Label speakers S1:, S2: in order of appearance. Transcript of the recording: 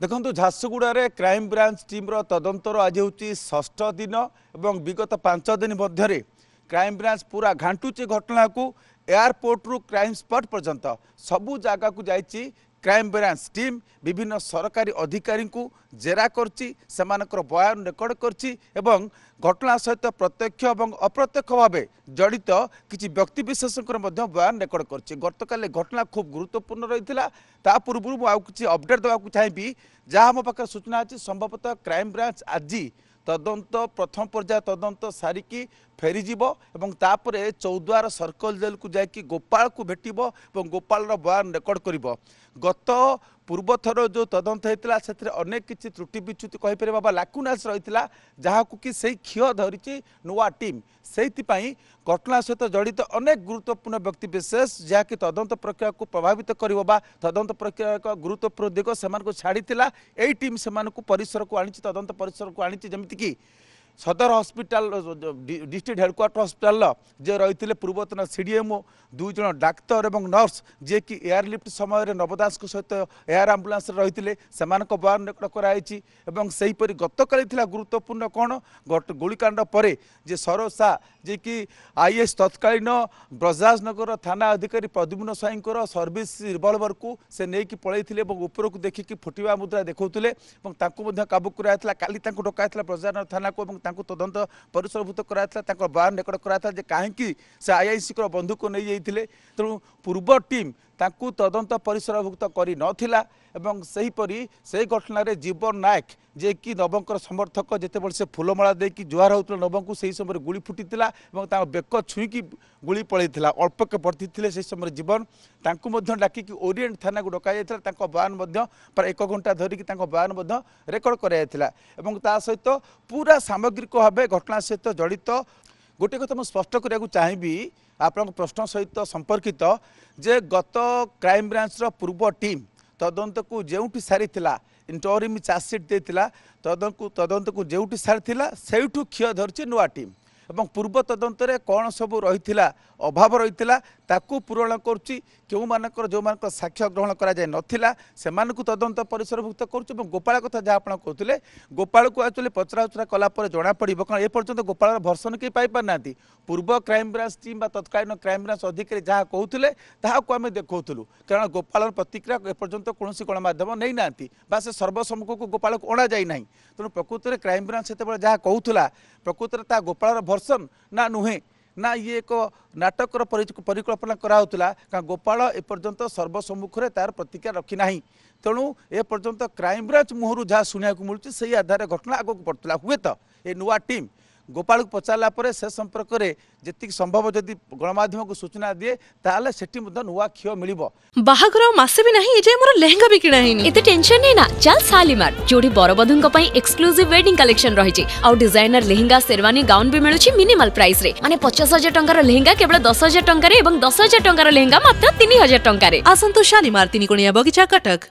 S1: देखो झारसुगुड़े crime branch टीम्र तदंतर आज हूँ षष्ठ दिन और विगत 5 दिन मध्य क्राइम ब्रांच पूरा घाटुची घटना को एयरपोर्ट रु क्राइम स्पॉट पर्यंत सबू जगह को जाइए क्राइम ब्रांच टीम विभिन्न सरकारी अधिकारी को जेरा करची सेमानकर बयान रेकर्ड करची एवं घटना सहित प्रत्यक्ष और अप्रत्यक्ष भाव जड़ित किसी व्यक्ति विशेषकर बयान रेकर्ड करची। गतकाली घटना खूब गुरुत्वपूर्ण रही पूर्व आउ किसी अपडेट देवाक चाहिए जहाँ मो पाखे सूचना अच्छी संभवतः क्राइम ब्रांच आज तदंत प्रथम पर्याय तदंत सारिकी फेरीजीव और तापर चौद्वार सर्कल जेल को जाकि गोपाल को भेटब और गोपाल बयान रेकर्ड कर गत पूर्व थर जो तदंत होता से अनेक किसी त्रुटि विच्युति कहीपर बाबा लाकुनास रही जहाँ कि से क्षीय धरी नुआ टीम से घटना सहित जड़ित अनेक गुरुत्वपूर्ण व्यक्ति विशेष जहाँकि तदंत प्रक्रिया को प्रभावित कर तदंत प्रक्रिया एक गुरुत्वपूर्ण दिग से छाड़ी यही टीम से परिसर को आनी तदंत परिसर को आनी जमीक सदर हॉस्पिटल डिस्ट्रिक्ट हेडक्वार्टर हॉस्पिटल जे रही पूर्वतन सीडीएमओ 2 जन डाक्तर और नर्स जे कि एयरलिफ्ट समय नवदास सहित एयर आंबुलांस रही से बयान रेकर्ड कराई से गतकाली गुरुत्वपूर्ण कौन गोलीकांड पर जे सरोज शाह जे कि आईएएस तत्कालीन ब्रजराजनगर थाना अधिकारी प्रद्युम्न स्वाईंकर सर्विस रिवल्वर को से नहीं पलैते ऊपर को देखिकी फुटवा मुद्रा देखते काबू कराइला काली डकाई ब्रजराजनगर थाना को तदंत परिसरभूत कराइला बयान रेकर्ड कराइला कहीं से आईआईसी बंधुक नहीं जाइए तेणु पूर्व टीम ताकू तदंत परिसरभुक्त कर नथिला एवं सेहीपरी से घटना जीवन नायक जे कि नवंकर समर्थक जिते से फूलमाला देकी जुहार होता नवं को सही समय गुली फुटीला बेक छुईकी गुली पलैला अल्पक बढ़ती से समय जीवन तांकु डाकिकी ओरिएंट थाना को डक बयान प्राय 1 घंटा धरिकी बयान रेकर्ड कर सहित पूरा सामग्रिक भाव घटना सहित जड़ित गोटे कथा मुझे स्पष्ट करने को चाहिए आपण प्रश्न सहित संपर्कित जे गत क्राइम ब्रांच पूर्व टीम तदंत को जेउठी सारी इंटरिम चार्जसीट देता तदंत को जेउठी सारी से क्षीय धरची नुआ टीम एवं पूर्व तदंत कौन सब रही अभाव रही ताकू पूरण करुच्ची क्यों मानकर जो मान साक्ष्य ग्रहण करा जाए नथिला से तदंत परिसरभुक्त करुच्ची गोपाल कथा जहाँ आप कहते गोपाल को एक्चुअली पचराउचरा कलापर जना पड़े कारण एपर्यंत गोपाल भर्सन कहीं पाई ना पूर्व क्राइम ब्रांच टीम तत्कालीन क्राइम ब्रांच अधिकारी जहाँ कहते आम देखुलु कारण गोपाल प्रतिक्रिया एपर्यंत कौन गणमाध्यम नहीं ना से सर्वसम्मुख को गोपाल को अणा जाए ना तेणु प्रकृत में क्राइम ब्रांच से जहाँ कहूला प्रकृत में गोपाल भर्सन ना नुहे ना ये एक नाटकर परिकल्पना कराला कारण गोपाल एपर्यंत सर्वसम्मुख में तार प्रतिक्रिया रखी ना तेणु एपर्यंत क्राइम ब्रांच मुहर जहाँ शुणा मिलूँ से आधार घटना आगे बढ़ता हुए तो ये नुआ टीम गोपाल को पचारा पर से संपर्क में जी संभव जदि गणमाध्यम को सूचना दिए ताले सेठी नुआ क्षीय मिल
S2: बाहागर मासे भी नहीं जे मोर लेहंगा भी किना हेनी एते टेंशन नै ना चल शालीमार जोड़ी बरबधुन पई एक्सक्लूसिव वेडिंग कलेक्शन रही छि आ डिजाइनर लेहंगा शेरवानी गाउन भी मिलुछि मिनिमल प्राइस रे माने 50,000 टंकार लेहंगा केवल 10,000 टंका रे एवं 10,000 टंकार लेहंगा मात्र 3,000 टंका रे आसंतो शालीमार 3 कोणिया बगीचा कटक।